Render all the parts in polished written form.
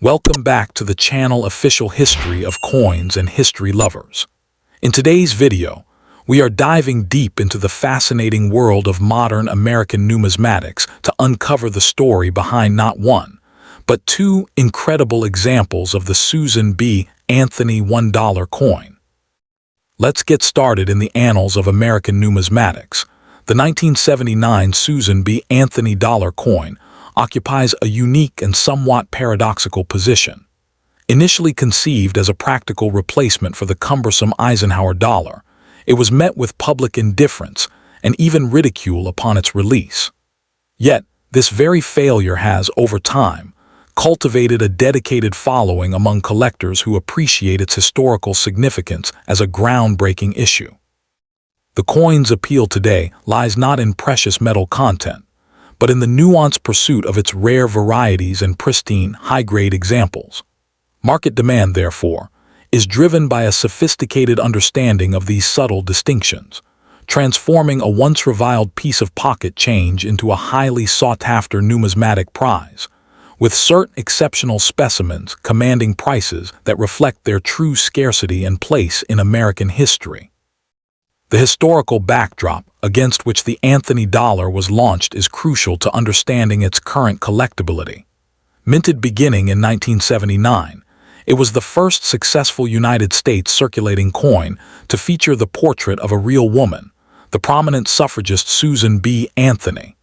Welcome back to the channel Official History of Coins and History Lovers. In today's video, we are diving deep into the fascinating world of modern American numismatics to uncover the story behind not one, but two incredible examples of the Susan B. Anthony $1 coin. Let's get started in the annals of American numismatics. The 1979 Susan B. Anthony dollar coin occupies a unique and somewhat paradoxical position. Initially conceived as a practical replacement for the cumbersome Eisenhower dollar, it was met with public indifference and even ridicule upon its release. Yet, this very failure has, over time, cultivated a dedicated following among collectors who appreciate its historical significance as a groundbreaking issue. The coin's appeal today lies not in precious metal content, but in the nuanced pursuit of its rare varieties and pristine, high-grade examples. Market demand, therefore, is driven by a sophisticated understanding of these subtle distinctions, transforming a once reviled piece of pocket change into a highly sought-after numismatic prize, with certain exceptional specimens commanding prices that reflect their true scarcity and place in American history. The historical backdrop against which the Anthony dollar was launched is crucial to understanding its current collectability. Minted beginning in 1979, it was the first successful United States circulating coin to feature the portrait of a real woman, the prominent suffragist Susan B. Anthony.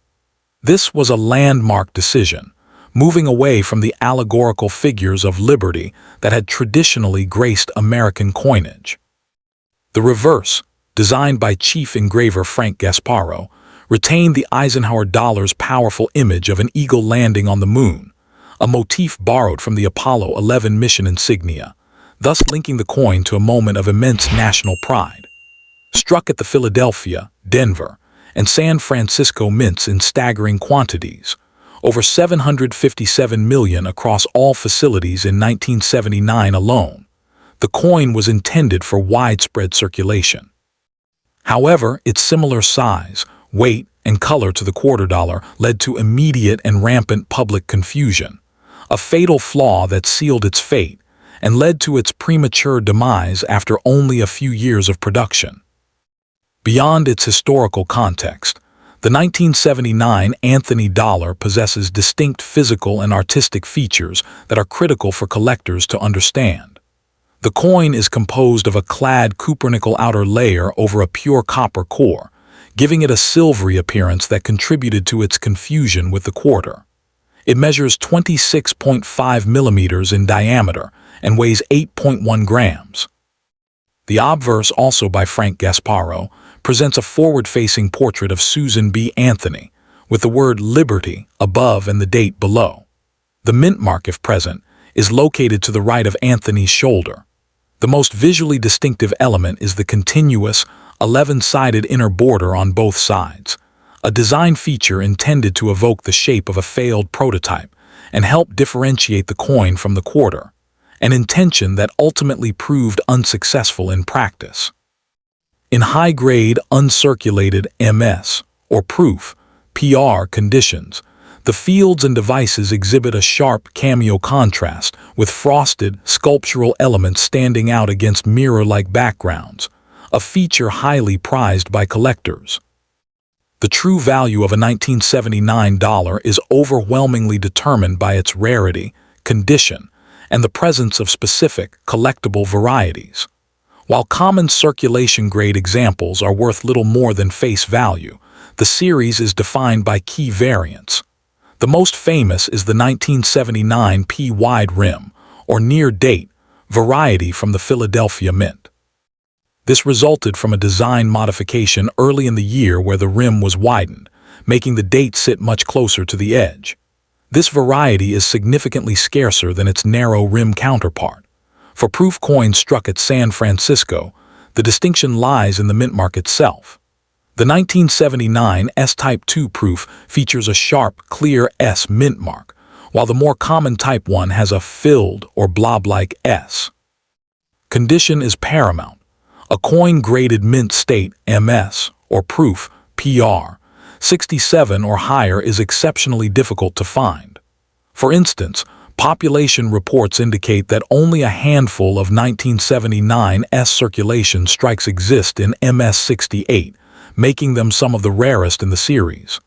This was a landmark decision, moving away from the allegorical figures of liberty that had traditionally graced American coinage. The reverse, designed by chief engraver Frank Gasparro, retained the Eisenhower dollar's powerful image of an eagle landing on the moon, a motif borrowed from the Apollo 11 mission insignia, thus linking the coin to a moment of immense national pride. Struck at the Philadelphia, Denver, and San Francisco mints in staggering quantities, over 757 million across all facilities in 1979 alone, the coin was intended for widespread circulation. However, its similar size, weight, and color to the quarter dollar led to immediate and rampant public confusion, a fatal flaw that sealed its fate and led to its premature demise after only a few years of production. Beyond its historical context, the 1979 Anthony dollar possesses distinct physical and artistic features that are critical for collectors to understand. The coin is composed of a clad cupronickel outer layer over a pure copper core, giving it a silvery appearance that contributed to its confusion with the quarter. It measures 26.5 millimeters in diameter and weighs 8.1 grams. The obverse, also by Frank Gasparro, presents a forward-facing portrait of Susan B. Anthony, with the word Liberty above and the date below. The mint mark, if present, is located to the right of Anthony's shoulder. The most visually distinctive element is the continuous, 11-sided inner border on both sides, a design feature intended to evoke the shape of a failed prototype and help differentiate the coin from the quarter, an intention that ultimately proved unsuccessful in practice. In high-grade, uncirculated MS, or proof, PR conditions, the fields and devices exhibit a sharp cameo contrast with frosted, sculptural elements standing out against mirror-like backgrounds, a feature highly prized by collectors. The true value of a 1979 dollar is overwhelmingly determined by its rarity, condition, and the presence of specific, collectible varieties. While common circulation-grade examples are worth little more than face value, the series is defined by key variants. The most famous is the 1979 P-wide rim, or near-date, variety from the Philadelphia Mint. This resulted from a design modification early in the year where the rim was widened, making the date sit much closer to the edge. This variety is significantly scarcer than its narrow rim counterpart. For proof coins struck at San Francisco, the distinction lies in the mint mark itself. The 1979 S-Type 2 proof features a sharp, clear S mint mark, while the more common Type 1 has a filled or blob-like S. Condition is paramount. A coin graded mint state MS, or proof PR, 67 or higher is exceptionally difficult to find. For instance, Population reports indicate that only a handful of 1979's circulation strikes exist in MS68, making them some of the rarest in the series.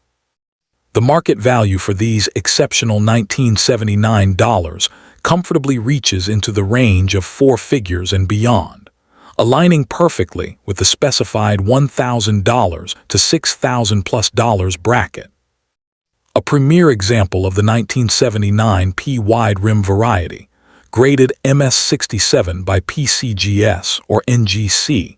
The market value for these exceptional 1979 dollars comfortably reaches into the range of 4 figures and beyond, aligning perfectly with the specified $1,000 to $6,000+ bracket. A premier example of the 1979 P-wide rim variety, graded MS67 by PCGS or NGC,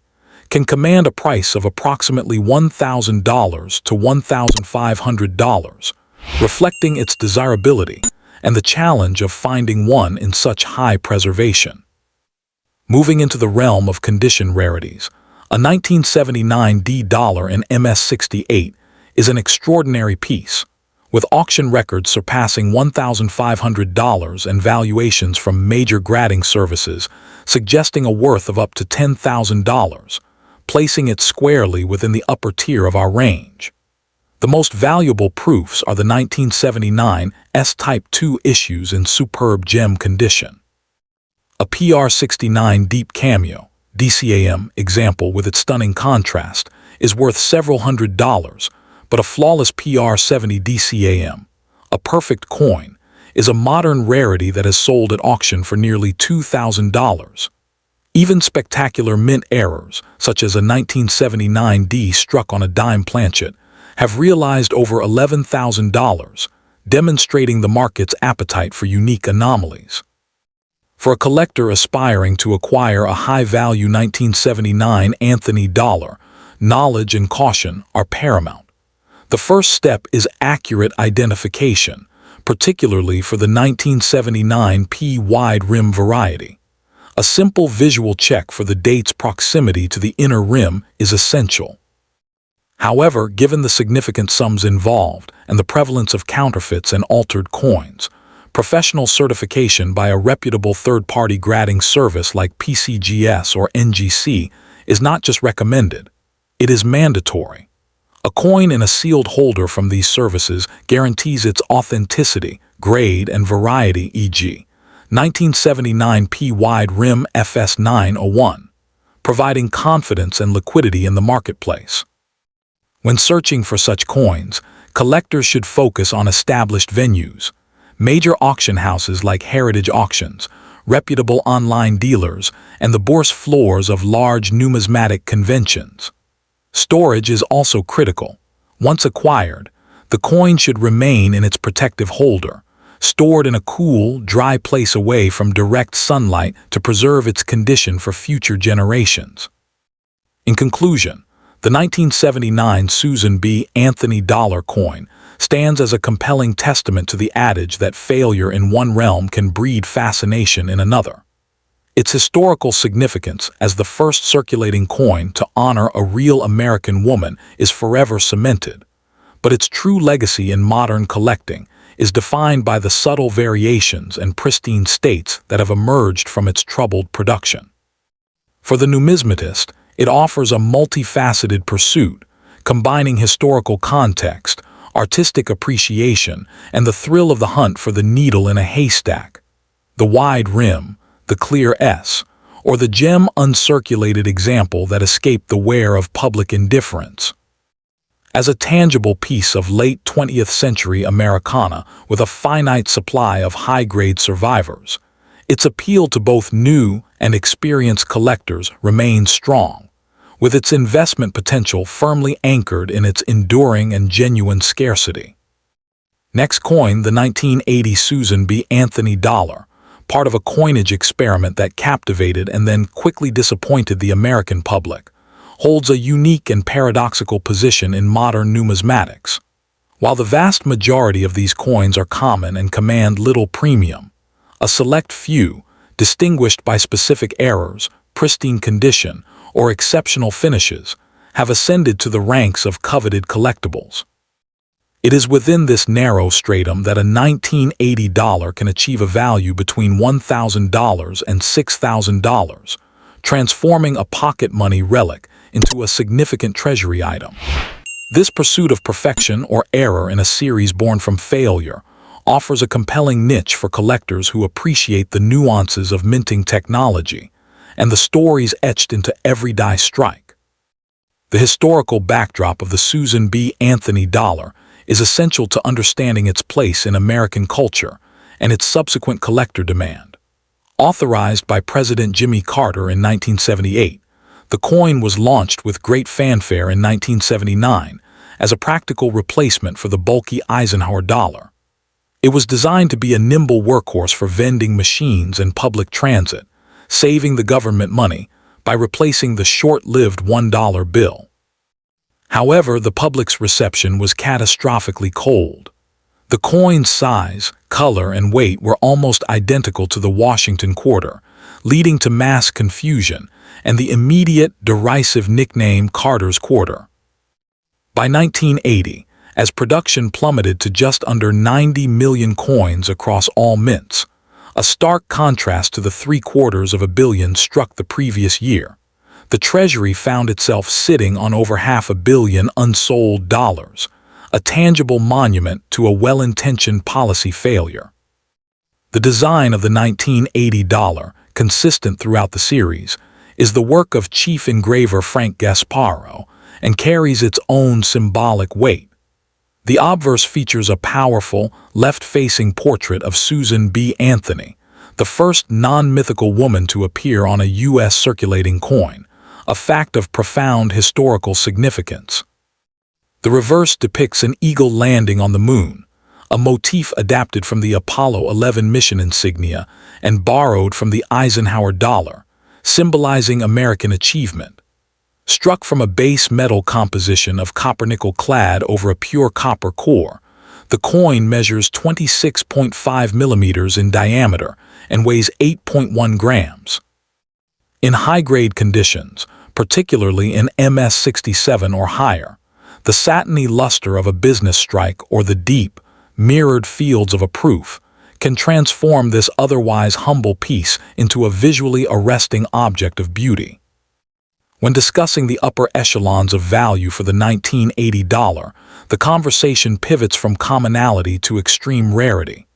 can command a price of approximately $1,000 to $1,500, reflecting its desirability and the challenge of finding one in such high preservation. Moving into the realm of condition rarities, a 1979 D dollar in MS68 is an extraordinary piece, with auction records surpassing $1,500 and valuations from major grading services suggesting a worth of up to $10,000, placing it squarely within the upper tier of our range. The most valuable proofs are the 1979 S-Type 2 issues in superb gem condition. A PR69 Deep Cameo, DCAM, example with its stunning contrast is worth several $100s, but a flawless PR70 DCAM, a perfect coin, is a modern rarity that has sold at auction for nearly $2,000. Even spectacular mint errors, such as a 1979 D struck on a dime planchet, have realized over $11,000, demonstrating the market's appetite for unique anomalies. For a collector aspiring to acquire a high-value 1979 Anthony dollar, knowledge and caution are paramount. The first step is accurate identification, particularly for the 1979 P-wide rim variety. A simple visual check for the date's proximity to the inner rim is essential. However, given the significant sums involved and the prevalence of counterfeits and altered coins, professional certification by a reputable third-party grading service like PCGS or NGC is not just recommended, it is mandatory. A coin in a sealed holder from these services guarantees its authenticity, grade, and variety, e.g., 1979 P-wide rim FS901, providing confidence and liquidity in the marketplace. When searching for such coins, collectors should focus on established venues, major auction houses like Heritage Auctions, reputable online dealers, and the bourse floors of large numismatic conventions. Storage is also critical. Once acquired, the coin should remain in its protective holder, stored in a cool, dry place away from direct sunlight to preserve its condition for future generations. In conclusion, the 1979 Susan B. Anthony dollar coin stands as a compelling testament to the adage that failure in one realm can breed fascination in another. Its historical significance as the first circulating coin to honor a real American woman is forever cemented, but its true legacy in modern collecting is defined by the subtle variations and pristine states that have emerged from its troubled production. For the numismatist, it offers a multifaceted pursuit, combining historical context, artistic appreciation, and the thrill of the hunt for the needle in a haystack. The wide rim, the clear S, or the gem uncirculated example that escaped the wear of public indifference. As a tangible piece of late 20th century Americana with a finite supply of high-grade survivors, its appeal to both new and experienced collectors remains strong, with its investment potential firmly anchored in its enduring and genuine scarcity. Next coin, the 1980 Susan B. Anthony dollar, part of a coinage experiment that captivated and then quickly disappointed the American public, holds a unique and paradoxical position in modern numismatics. While the vast majority of these coins are common and command little premium, a select few, distinguished by specific errors, pristine condition, or exceptional finishes, have ascended to the ranks of coveted collectibles. It is within this narrow stratum that a 1980 dollar can achieve a value between $1,000 and $6,000, transforming a pocket money relic into a significant treasury item. This pursuit of perfection or error in a series born from failure offers a compelling niche for collectors who appreciate the nuances of minting technology and the stories etched into every die strike. The historical backdrop of the Susan-B-Anthony dollar is essential to understanding its place in American culture and its subsequent collector demand. Authorized by President Jimmy Carter in 1978, the coin was launched with great fanfare in 1979 as a practical replacement for the bulky Eisenhower dollar. It was designed to be a nimble workhorse for vending machines and public transit, saving the government money by replacing the short-lived $1 bill. However, the public's reception was catastrophically cold. The coin's size, color, and weight were almost identical to the Washington quarter, leading to mass confusion and the immediate, derisive nickname Carter's Quarter. By 1980, as production plummeted to just under 90 million coins across all mints, a stark contrast to the 750 million struck the previous year. The Treasury found itself sitting on over $500 million unsold dollars, a tangible monument to a well-intentioned policy failure. The design of the 1980 dollar, consistent throughout the series, is the work of chief engraver Frank Gasparro and carries its own symbolic weight. The obverse features a powerful, left-facing portrait of Susan B. Anthony, the first non-mythical woman to appear on a U.S. circulating coin, a fact of profound historical significance. The reverse depicts an eagle landing on the moon, a motif adapted from the Apollo 11 mission insignia and borrowed from the Eisenhower dollar, symbolizing American achievement. Struck from a base metal composition of copper-nickel clad over a pure copper core, the coin measures 26.5 millimeters in diameter and weighs 8.1 grams. In high-grade conditions, particularly in MS67 or higher, the satiny luster of a business strike or the deep, mirrored fields of a proof can transform this otherwise humble piece into a visually arresting object of beauty. When discussing the upper echelons of value for the 1980 dollar, the conversation pivots from commonality to extreme rarity.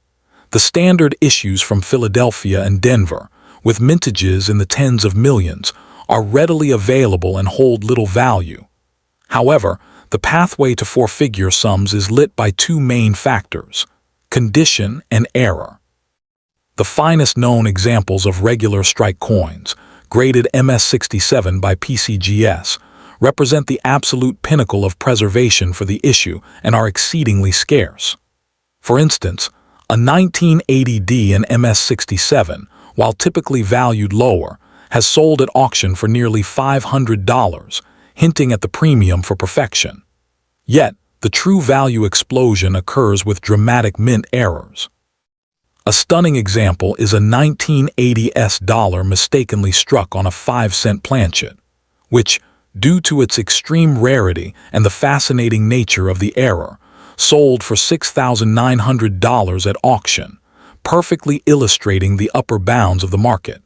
The standard issues from Philadelphia and Denver, with mintages in the tens of millions, are readily available and hold little value. However, the pathway to four-figure sums is lit by two main factors: condition and error. The finest known examples of regular strike coins, graded MS67 by PCGS, represent the absolute pinnacle of preservation for the issue and are exceedingly scarce. For instance, a 1980D in MS67, while typically valued lower, has sold at auction for nearly $500, hinting at the premium for perfection. Yet, the true value explosion occurs with dramatic mint errors. A stunning example is a 1980s dollar mistakenly struck on a 5-cent planchet, which, due to its extreme rarity and the fascinating nature of the error, sold for $6,900 at auction, perfectly illustrating the upper bounds of the market.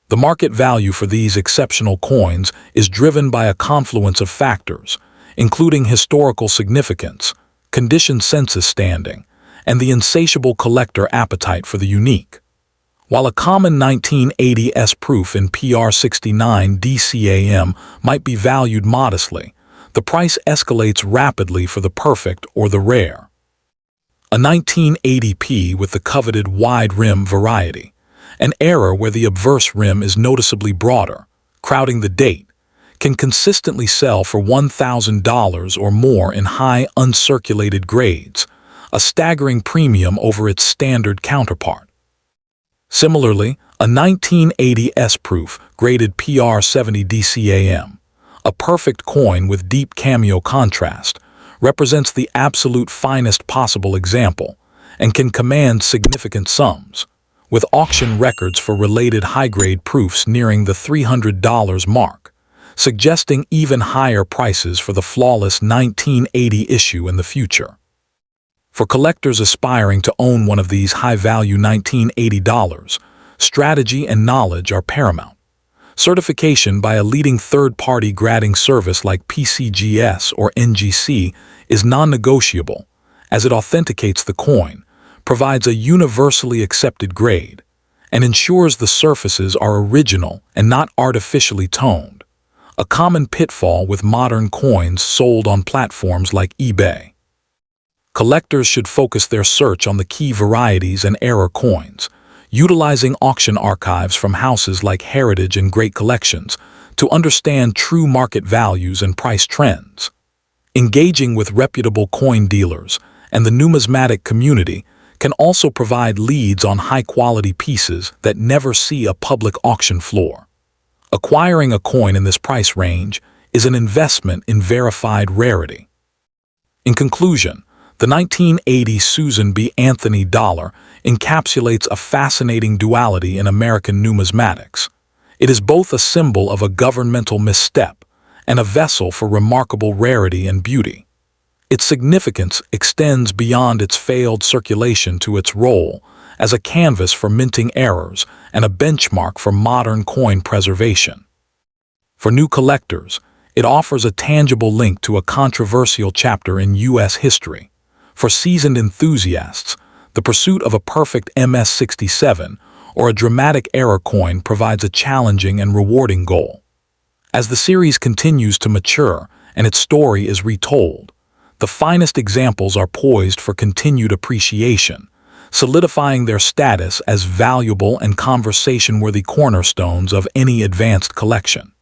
The market value for these exceptional coins is driven by a confluence of factors, including historical significance, condition census standing, and the insatiable collector appetite for the unique. While a common 1980s proof in PR69 DCAM might be valued modestly, the price escalates rapidly for the perfect or the rare. A 1980p with the coveted wide rim variety, an error where the obverse rim is noticeably broader, crowding the date, can consistently sell for $1,000 or more in high uncirculated grades, a staggering premium over its standard counterpart. Similarly, a 1980s proof graded PR70 DCAM, a perfect coin with deep cameo contrast, represents the absolute finest possible example and can command significant sums, with auction records for related high-grade proofs nearing the $300 mark, suggesting even higher prices for the flawless 1980 issue in the future. For collectors aspiring to own one of these high-value 1980 dollars, strategy and knowledge are paramount. Certification by a leading third-party grading service like PCGS or NGC is non-negotiable, as it authenticates the coin, provides a universally accepted grade and ensures the surfaces are original and not artificially toned, a common pitfall with modern coins sold on platforms like eBay. Collectors should focus their search on the key varieties and error coins, utilizing auction archives from houses like Heritage and Great Collections to understand true market values and price trends. Engaging with reputable coin dealers and the numismatic community can also provide leads on high-quality pieces that never see a public auction floor. Acquiring a coin in this price range is an investment in verified rarity. In conclusion, the 1980 Susanbanthony dollar encapsulates a fascinating duality in American numismatics. It is both a symbol of a governmental misstep and a vessel for remarkable rarity and beauty. Its significance extends beyond its failed circulation to its role as a canvas for minting errors and a benchmark for modern coin preservation. For new collectors, it offers a tangible link to a controversial chapter in U.S. history. For seasoned enthusiasts, the pursuit of a perfect MS-67 or a dramatic error coin provides a challenging and rewarding goal. As the series continues to mature and its story is retold, the finest examples are poised for continued appreciation, solidifying their status as valuable and conversation-worthy cornerstones of any advanced collection.